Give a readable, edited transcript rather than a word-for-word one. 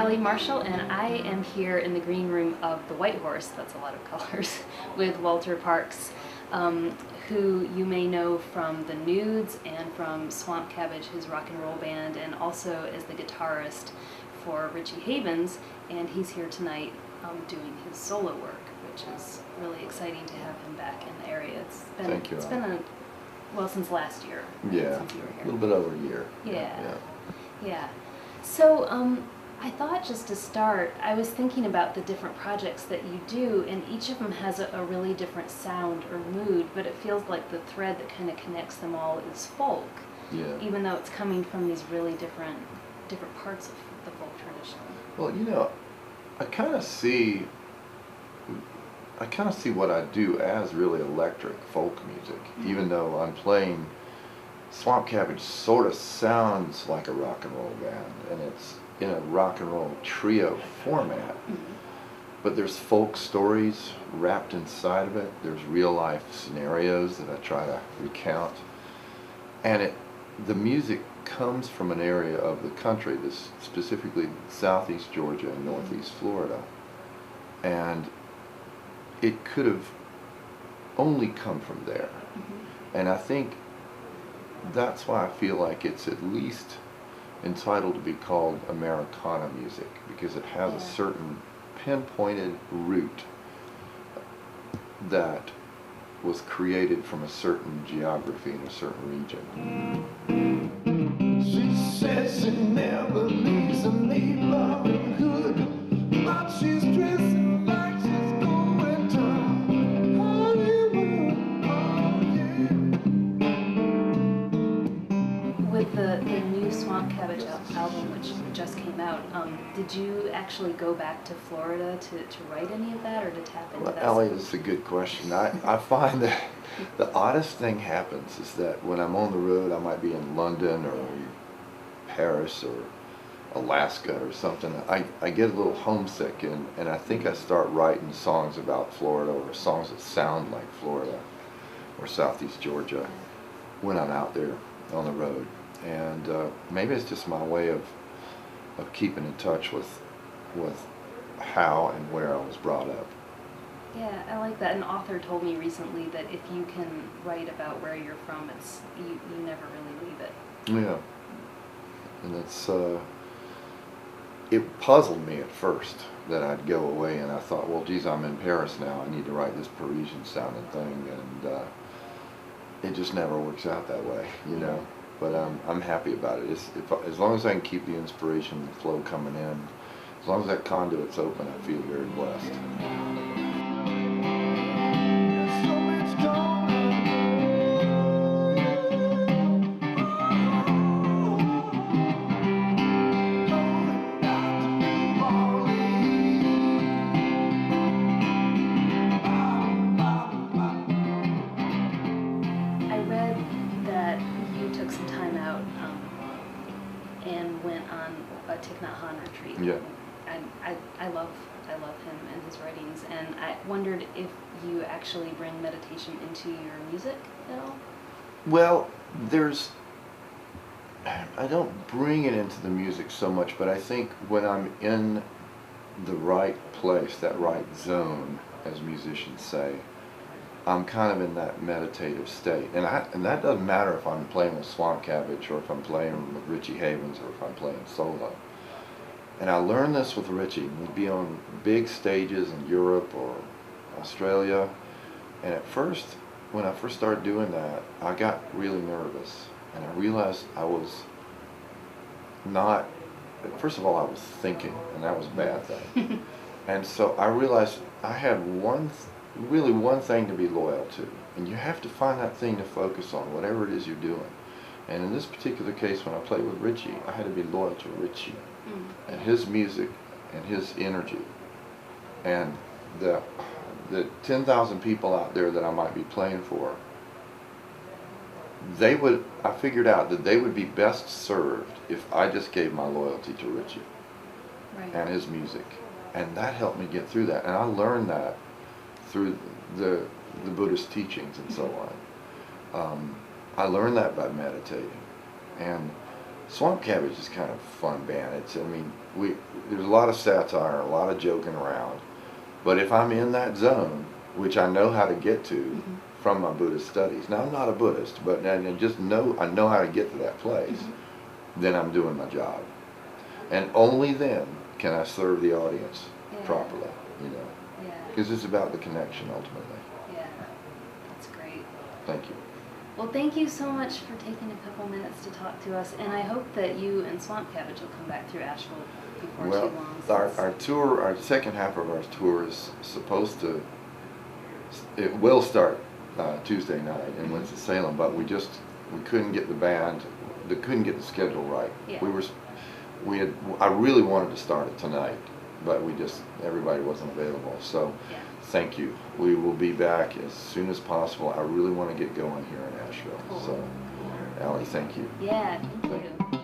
Alli Marshall, and I am here in the green room of the White Horse, that's a lot of colors, with Walter Parks, who you may know from the Nudes and from Swamp Cabbage, his rock and roll band, and also as the guitarist for Richie Havens, and he's here tonight doing his solo work, which is really exciting to have him back in the area. Thank you. It's been since last year. Yeah, since you were here. a little bit over a year. Yeah. So I thought just to start, I was thinking about the different projects that you do, and each of them has a really different sound or mood, but it feels like the thread that kind of connects them all is folk. Yeah. Even though it's coming from these really different parts of the folk tradition. Well, you know, I kind of see what I do as really electric folk music, even though I'm playing. Swamp Cabbage sort of sounds like a rock and roll band, and it's in a rock and roll trio format, but there's folk stories wrapped inside of it. There's real life scenarios that I try to recount, and the music comes from an area of the country, this specifically southeast Georgia and northeast Florida, and it could have only come from there. And I think that's why I feel like it's at least entitled to be called Americana music, because it has a certain pinpointed root that was created from a certain geography in a certain region. She says she never leaves a neighborhood, but she's dressing like she's going to Hollywood. With the new Swamp Cabbage album, which just came out, did you actually go back to Florida to write any of that, or to tap into that? Alli, this is a good question. I find that the oddest thing happens is that when I'm on the road, I might be in London or Paris or Alaska or something, I get a little homesick, and I think I start writing songs about Florida, or songs that sound like Florida or southeast Georgia, when I'm out there on the road. And maybe it's just my way of keeping in touch with how and where I was brought up. Yeah, I like that. An author told me recently that if you can write about where you're from, you never really leave it. Yeah. And it puzzled me at first that I'd go away, and I thought, well, geez, I'm in Paris now, I need to write this Parisian sounding thing, and it just never works out that way, you know. But I'm happy about it. As long as I can keep the inspiration and flow coming in, as long as that conduit's open, I feel very blessed. And went on a Thich Nhat Hanh retreat. Yeah. I love him and his writings, and I wondered if you actually bring meditation into your music at all? Well, I don't bring it into the music so much, but I think when I'm in the right place, that right zone, as musicians say, I'm kind of in that meditative state, and that doesn't matter if I'm playing with Swamp Cabbage, or if I'm playing with Richie Havens, or if I'm playing solo. And I learned this with Richie. We'd be on big stages in Europe or Australia, and at first, when I first started doing that, I got really nervous, and I realized I was not. First of all, I was thinking, and that was a bad thing. And so I realized I had really one thing to be loyal to, and you have to find that thing to focus on, whatever it is you're doing. And in this particular case, when I played with Richie, I had to be loyal to Richie and his music and his energy. And the 10,000 people out there that I might be playing for, I figured out that they would be best served if I just gave my loyalty to Richie and his music. And that helped me get through that. And I learned that through the Buddhist teachings and so on. I learned that by meditating. And Swamp Cabbage is kind of a fun band. I mean, there's a lot of satire, a lot of joking around. But if I'm in that zone, which I know how to get to from my Buddhist studies. Now, I'm not a Buddhist, but I know how to get to that place, then I'm doing my job. And only then can I serve the audience properly, you know. Yeah. Because it's about the connection ultimately. Yeah. That's great. Thank you. Well, thank you so much for taking a couple minutes to talk to us, and I hope that you and Swamp Cabbage will come back through Asheville before Well, too long. our tour, our second half of our tour is supposed to, it will start Tuesday night in Winston-Salem, but we couldn't get the band, couldn't get the schedule right. Yeah. I really wanted to start it tonight, but everybody wasn't available. So Yeah. thank you. We will be back as soon as possible. I really want to get going here in Asheville. Cool. So, Allie, thank you. Yeah, thank you.